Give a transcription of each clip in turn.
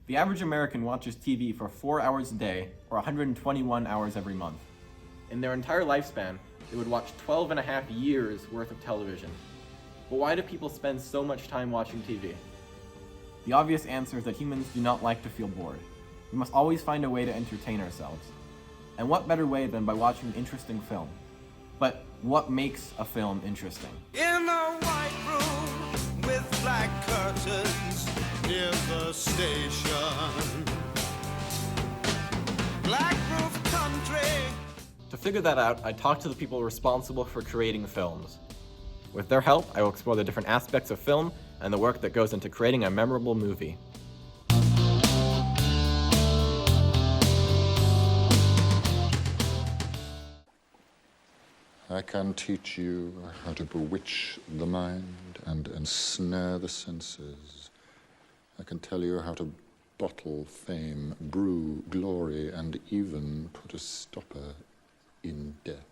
The average American watches TV for 4 hours a day, or 121 hours every month. In their entire lifespan, they would watch 12 and a half years worth of television. But why do people spend so much time watching TV? The obvious answer is that humans do not like to feel bored. We must always find a way to entertain ourselves. And what better way than by watching an interesting film? But what makes a film interesting? In a white room with black curtains near the station. Black roof country. To figure that out, I talked to the people responsible for creating films. With their help, I will explore the different aspects of film and the work that goes into creating a memorable movie. I can teach you how to bewitch the mind and ensnare the senses. I can tell you how to bottle fame, brew glory, and even put a stopper in death.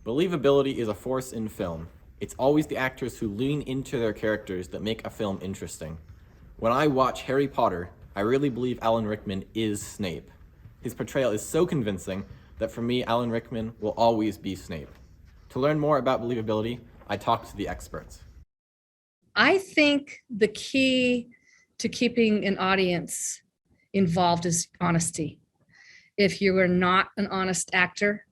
Believability is a force in film. It's always the actors who lean into their characters that make a film interesting. When I watch Harry Potter, I really believe Alan Rickman is Snape. His portrayal is so convincing that for me, Alan Rickman will always be Snape. To learn more about believability, I talked to the experts. I think the key to keeping an audience involved is honesty. If you are not an honest actor,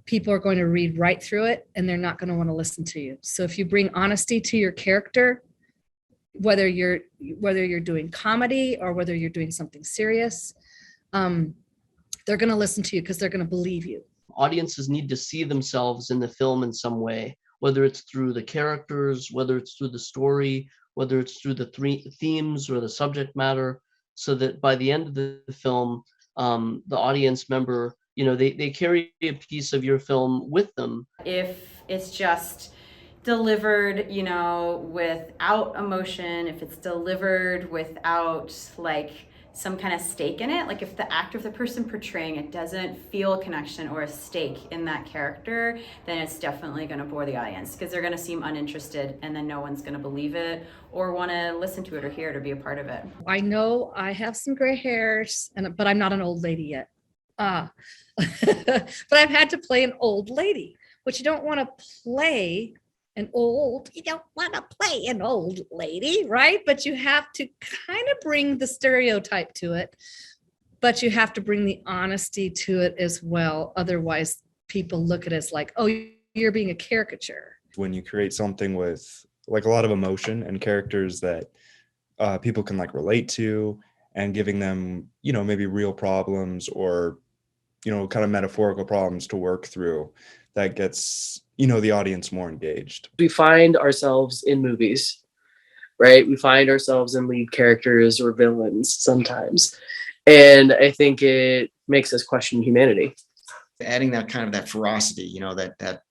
people are going to read right through it and they're not going to want to listen to you. So if you bring honesty to your character, whether you're doing comedy or whether you're doing something serious, they're going to listen to you because they're going to believe you. Audiences need to see themselves in the film in some way, whether it's through the characters, whether it's through the story, whether it's through the themes or the subject matter, so that by the end of the film, the audience member, they carry a piece of your film with them. If it's just delivered, without emotion, if it's delivered without some kind of stake in it, if the person portraying it doesn't feel a connection or a stake in that character, then it's definitely going to bore the audience because they're going to seem uninterested and then no one's going to believe it or want to listen to it or hear it or be a part of it. I know I have some gray hairs, but I'm not an old lady yet. But I've had to play an old lady, which you don't want to play you don't want to play an old lady, right? But you have to kind of bring the stereotype to it, but you have to bring the honesty to it as well. Otherwise, people look at it as like, oh, you're being a caricature. When you create something with a lot of emotion and characters that people can relate to, and giving them, maybe real problems or, kind of metaphorical problems to work through, that gets the audience more engaged. We find ourselves in movies, right? We find ourselves in lead characters or villains sometimes. And I think it makes us question humanity. Adding that kind of that ferocity, that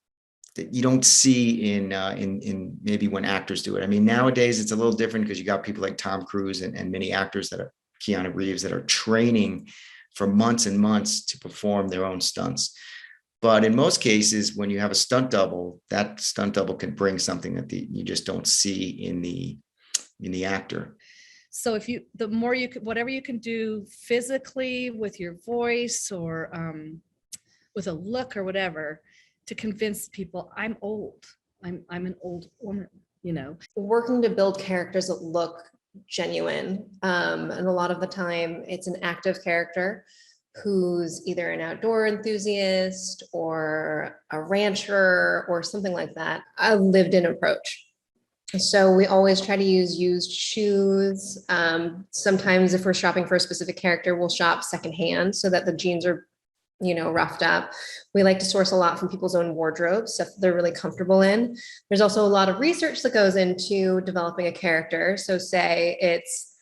you don't see in maybe when actors do it. I mean, nowadays it's a little different because you got people like Tom Cruise and many actors that are Keanu Reeves that are training for months and months to perform their own stunts. But in most cases, when you have a stunt double, that stunt double can bring something that you just don't see in the actor. So the more you can, whatever you can do physically with your voice or with a look or whatever, to convince people I'm old, I'm an old woman, Working to build characters that look genuine, and a lot of the time it's an active character who's either an outdoor enthusiast or a rancher or something like that, a lived-in approach. So we always try to use used shoes. Sometimes if we're shopping for a specific character, we'll shop secondhand so that the jeans are, roughed up. We like to source a lot from people's own wardrobes, stuff they're really comfortable in. There's also a lot of research that goes into developing a character. So say it's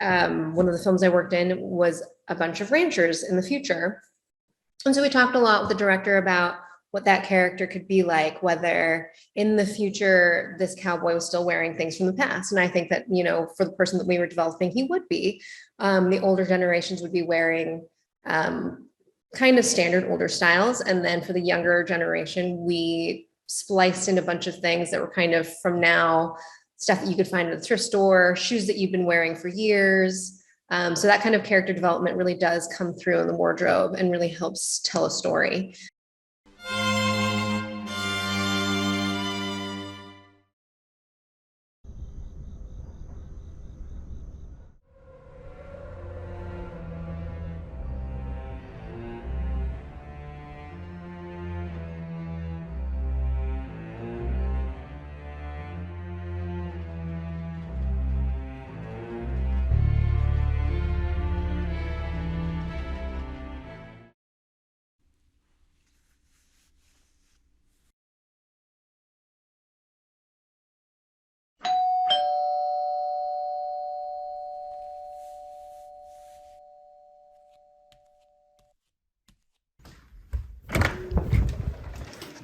one of the films I worked in was a bunch of ranchers in the future. And so we talked a lot with the director about what that character could be like, whether in the future this cowboy was still wearing things from the past. And I think that, for the person that we were developing, he would be. The older generations would be wearing kind of standard older styles. And then for the younger generation, we spliced in a bunch of things that were kind of from now stuff that you could find at the thrift store, shoes that you've been wearing for years. So that kind of character development really does come through in the wardrobe and really helps tell a story.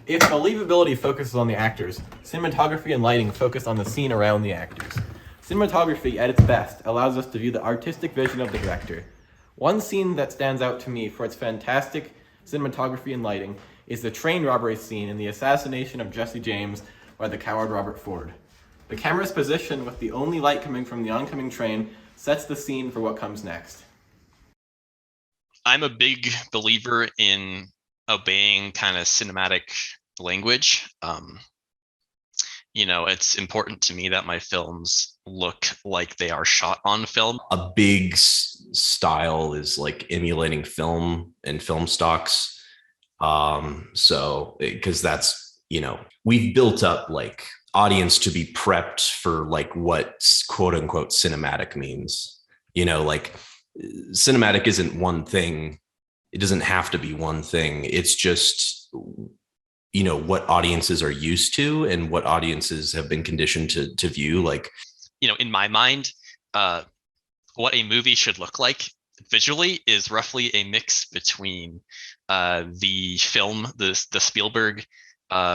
If believability focuses on the actors, cinematography and lighting focus on the scene around the actors. Cinematography, at its best, allows us to view the artistic vision of the director. One scene that stands out to me for its fantastic cinematography and lighting is the train robbery scene in the assassination of Jesse James by the coward Robert Ford. The camera's position with the only light coming from the oncoming train sets the scene for what comes next. I'm a big believer in obeying kind of cinematic language. It's important to me that my films look like they are shot on film. A big style is like emulating film and film stocks. So because that's, we've built up like audience to be prepped for like what quote unquote cinematic means. Like cinematic isn't one thing. It doesn't have to be one thing. It's just, what audiences are used to and what audiences have been conditioned to view. Like, in my mind, what a movie should look like visually is roughly a mix between the film, the Spielberg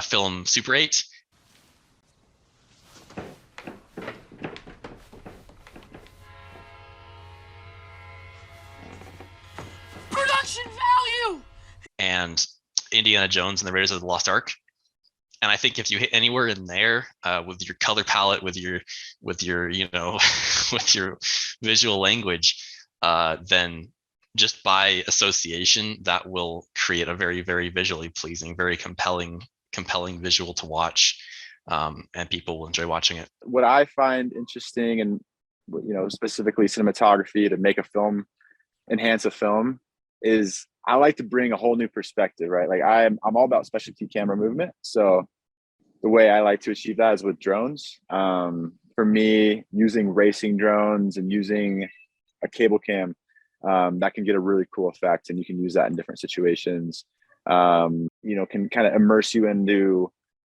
film Super 8. Production value! And Indiana Jones and the Raiders of the Lost Ark. And I think if you hit anywhere in there with your color palette, with your with your visual language, then just by association, that will create a very, very visually pleasing, very compelling visual to watch, and people will enjoy watching it. What I find interesting, and specifically cinematography to make a film, enhance a film, is I like to bring a whole new perspective, right? Like I'm all about specialty camera movement. So the way I like to achieve that is with drones. For me, using racing drones and using a cable cam, that can get a really cool effect, and you can use that in different situations. Can kind of immerse you into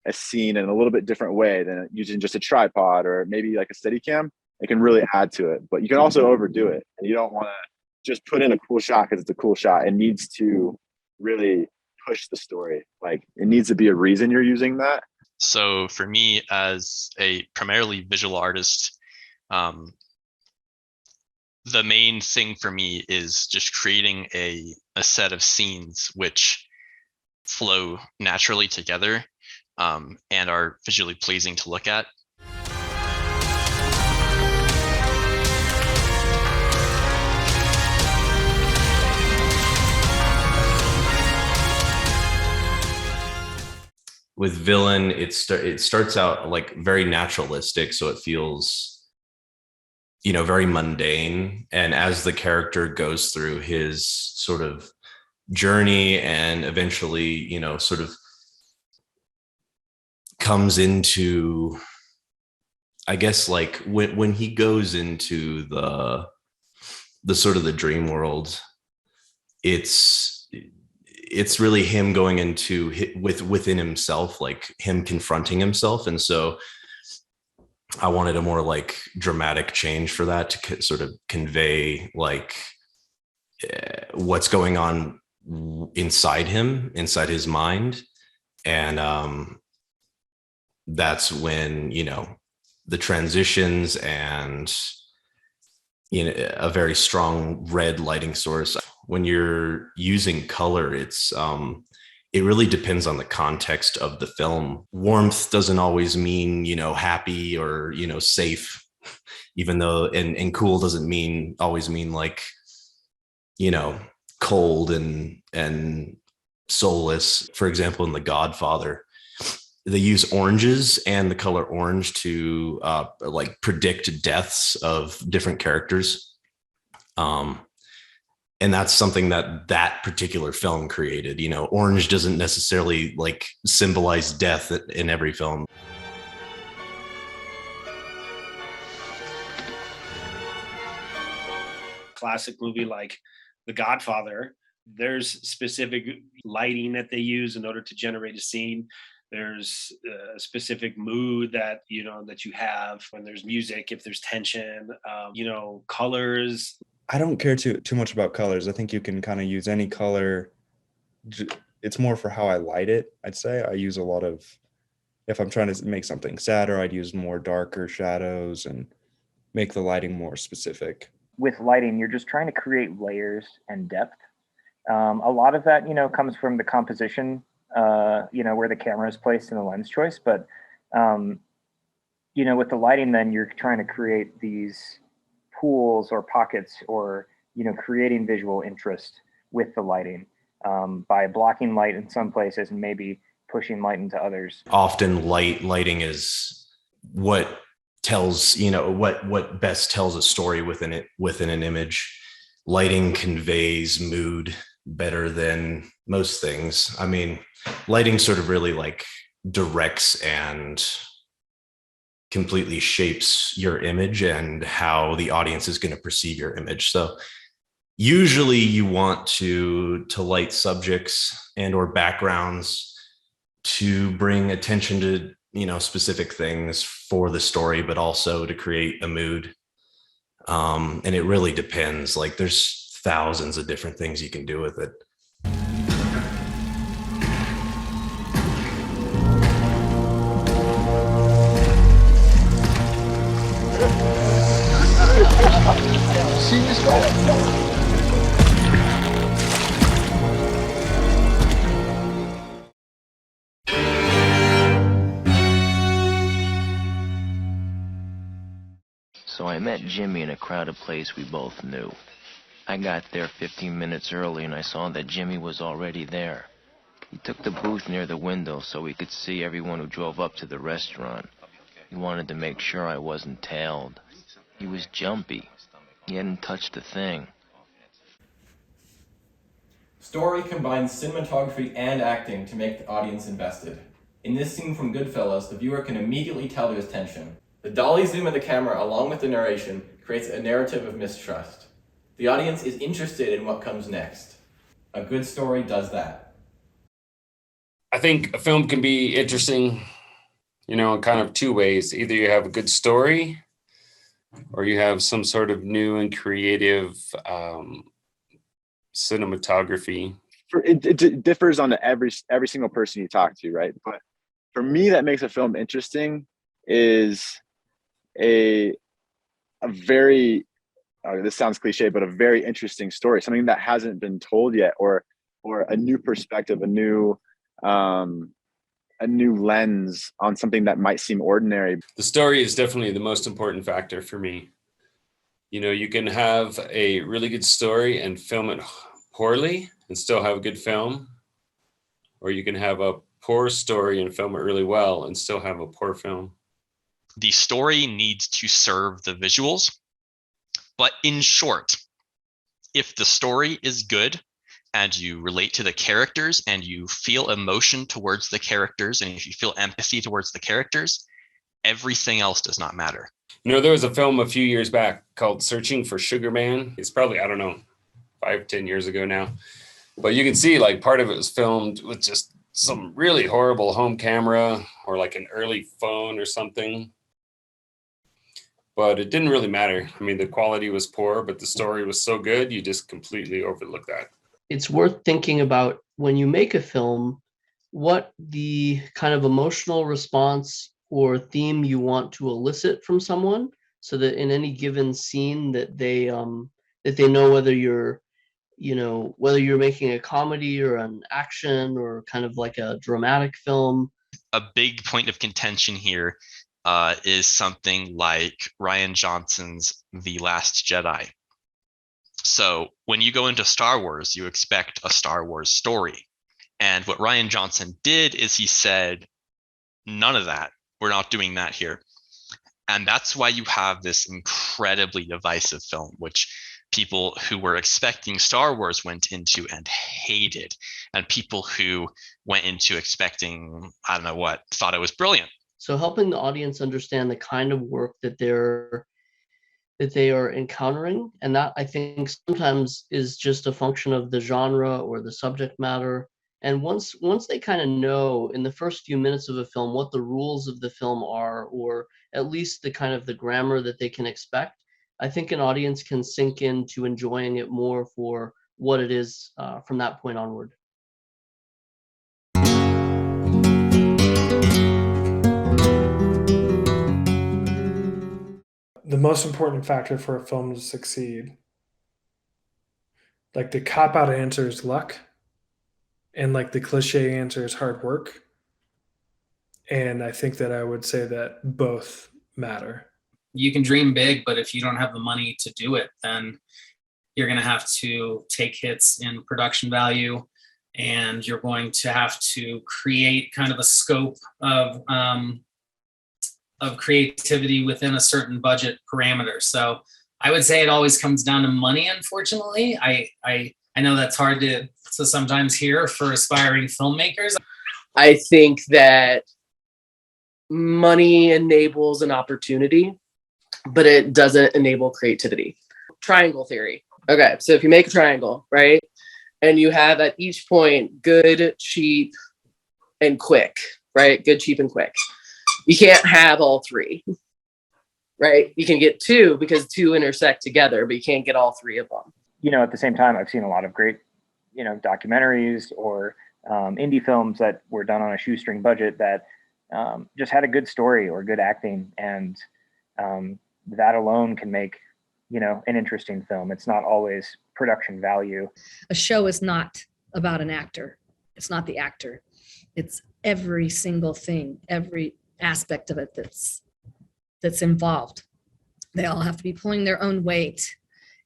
a scene in a little bit different way than using just a tripod or maybe like a Steadicam. It can really add to it, but you can also overdo it. And you don't want to just put in a cool shot because it's a cool shot. It needs to really push the story. Like it needs to be a reason you're using that. So for me, as a primarily visual artist, the main thing for me is just creating a set of scenes which flow naturally together, and are visually pleasing to look at. With Villain, it starts out like very naturalistic, so it feels, very mundane. And as the character goes through his sort of journey and eventually, sort of comes into, I guess, like when he goes into the sort of the dream world, it's really him going into within himself, like him confronting himself. And so I wanted a more like dramatic change for that to sort of convey like what's going on inside him, inside his mind. And that's when, the transitions and, a very strong red lighting source. When you're using color, it's it really depends on the context of the film. Warmth doesn't always mean, happy or, safe, even though, and cool doesn't always mean like, cold and soulless. For example, in The Godfather, they use oranges and the color orange to like predict deaths of different characters. And that's something that particular film created. Orange doesn't necessarily like symbolize death in every film. Classic movie like The Godfather, there's specific lighting that they use in order to generate a scene. There's a specific mood that that you have when there's music, if there's tension, colors. I don't care too much about colors. I think you can kind of use any color. It's more for how I light it. I'd say I use a lot of, if I'm trying to make something sadder, I'd use more darker shadows and make the lighting more specific. With lighting, you're just trying to create layers and depth. A lot of that, comes from the composition, where the camera is placed in the lens choice. But, with the lighting, then you're trying to create these pools or pockets or, creating visual interest with the lighting by blocking light in some places and maybe pushing light into others. Often lighting is what tells, what best tells a story within an image. Lighting conveys mood better than most things. I mean, lighting sort of really like directs and completely shapes your image and how the audience is going to perceive your image. So usually you want to light subjects and or backgrounds to bring attention to, specific things for the story, but also to create a mood. And it really depends. Like there's thousands of different things you can do with it. See this guy? So I met Jimmy in a crowded place we both knew. I got there 15 minutes early and I saw that Jimmy was already there. He took the booth near the window so he could see everyone who drove up to the restaurant. He wanted to make sure I wasn't tailed. He was jumpy. He hadn't touched a thing. Story combines cinematography and acting to make the audience invested. In this scene from Goodfellas, the viewer can immediately tell there's tension. The dolly zoom of the camera, along with the narration, creates a narrative of mistrust. The audience is interested in what comes next. A good story does that. I think a film can be interesting, in kind of two ways. Either you have a good story or you have some sort of new and creative cinematography. It differs on every single person you talk to, right? But for me, that makes a film interesting is a very this sounds cliche, but a very interesting story, something that hasn't been told yet, or a new perspective, a new lens on something that might seem ordinary. The story is definitely the most important factor for me. You can have a really good story and film it poorly and still have a good film, or you can have a poor story and film it really well and still have a poor film. The story needs to serve the visuals, but in short, if the story is good and you relate to the characters and you feel emotion towards the characters and if you feel empathy towards the characters, everything else does not matter. There was a film a few years back called Searching for Sugar Man. It's probably, 5-10 years ago now. But you can see like part of it was filmed with just some really horrible home camera or like an early phone or something. But it didn't really matter. The quality was poor, but the story was so good, you just completely overlook that. It's worth thinking about when you make a film, what the kind of emotional response or theme you want to elicit from someone, so that in any given scene that they know whether you're whether you're making a comedy or an action or kind of like a dramatic film. A big point of contention here is something like Rian Johnson's The Last Jedi. So when you go into Star Wars, you expect a Star Wars story. And what Rian Johnson did is he said, none of that. We're not doing that here. And that's why you have this incredibly divisive film, which people who were expecting Star Wars went into and hated. And people who went into expecting, I don't know what, thought it was brilliant. So helping the audience understand the kind of work that they are encountering. And that, I think, sometimes is just a function of the genre or the subject matter. And once they kind of know in the first few minutes of a film what the rules of the film are, or at least the kind of the grammar that they can expect, I think an audience can sink into enjoying it more for what it is from that point onward. The most important factor for a film to succeed, like the cop-out answer is luck, and like the cliche answer is hard work. And I think that I would say that both matter. You can dream big, but if you don't have the money to do it, then you're going to have to take hits in production value, and you're going to have to create kind of a scope of creativity within a certain budget parameter. So I would say it always comes down to money, unfortunately. I know that's hard to sometimes hear for aspiring filmmakers. I think that money enables an opportunity, but it doesn't enable creativity. Triangle theory. Okay, so if you make a triangle, right, and you have at each point good, cheap, and quick, right? Good, cheap, and quick. You can't have all three, right? You can get two because two intersect together, but you can't get all three of them. At the same time, I've seen a lot of great, documentaries or indie films that were done on a shoestring budget that just had a good story or good acting. And that alone can make, an interesting film. It's not always production value. A show is not about an actor. It's not the actor. It's every single thing, every aspect of it that's involved. They all have to be pulling their own weight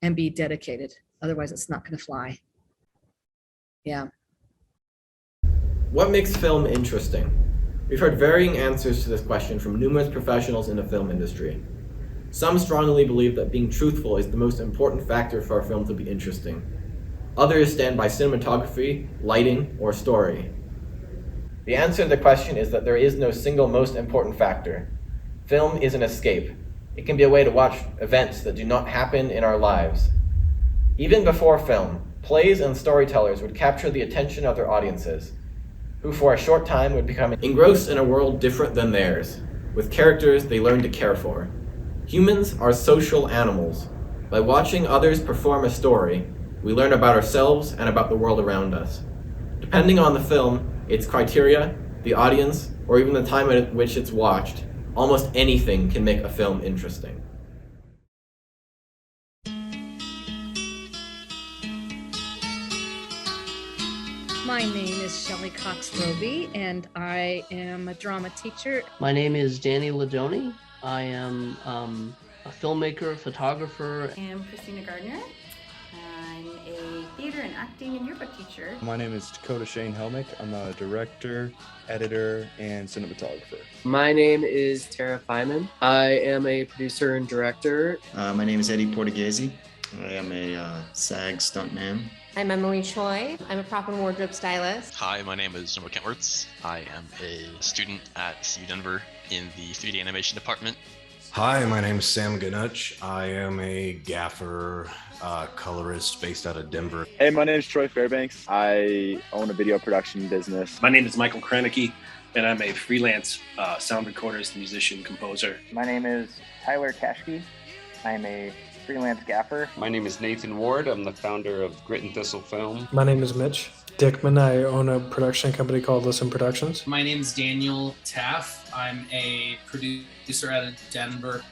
and be dedicated. Otherwise, it's not going to fly. Yeah. What makes film interesting? We've heard varying answers to this question from numerous professionals in the film industry. Some strongly believe that being truthful is the most important factor for a film to be interesting. Others stand by cinematography, lighting, or story. The answer to the question is that there is no single most important factor. Film is an escape. It can be a way to watch events that do not happen in our lives. Even before film, plays and storytellers would capture the attention of their audiences, who for a short time would become engrossed in a world different than theirs, with characters they learn to care for. Humans are social animals. By watching others perform a story, we learn about ourselves and about the world around us. Depending on the film, its criteria, the audience, or even the time at which it's watched, almost anything can make a film interesting. My name is Shelley Cox-Roby, and I am a drama teacher. My name is Danny Ladoni. I am a filmmaker, photographer. I am Christina Gardner. I'm a theater and acting and yearbook teacher. My name is Dakota Shane Helmick. I'm a director, editor, and cinematographer. My name is Tara Feynman. I am a producer and director. My name is Eddie Portuguese. I am a SAG stuntman. I'm Emily Choi. I'm a prop and wardrobe stylist. Hi, my name is Ben Kentwortz. I am a student at CU Denver in the 3D animation department. Hi, my name is Sam Ganuch. I am a gaffer, colorist based out of Denver. Hey, my name is Troy Fairbanks. I own a video production business. My name is Michael Kranicki, and I'm a freelance sound recordist, musician, composer. My name is Tyler Kashke. I'm a freelance gaffer. My name is Nathan Ward. I'm the founder of Grit and Thistle Film. My name is Mitch Dickman. I own a production company called Listen Productions. My name is Daniel Taff. I'm a producer out of Denver.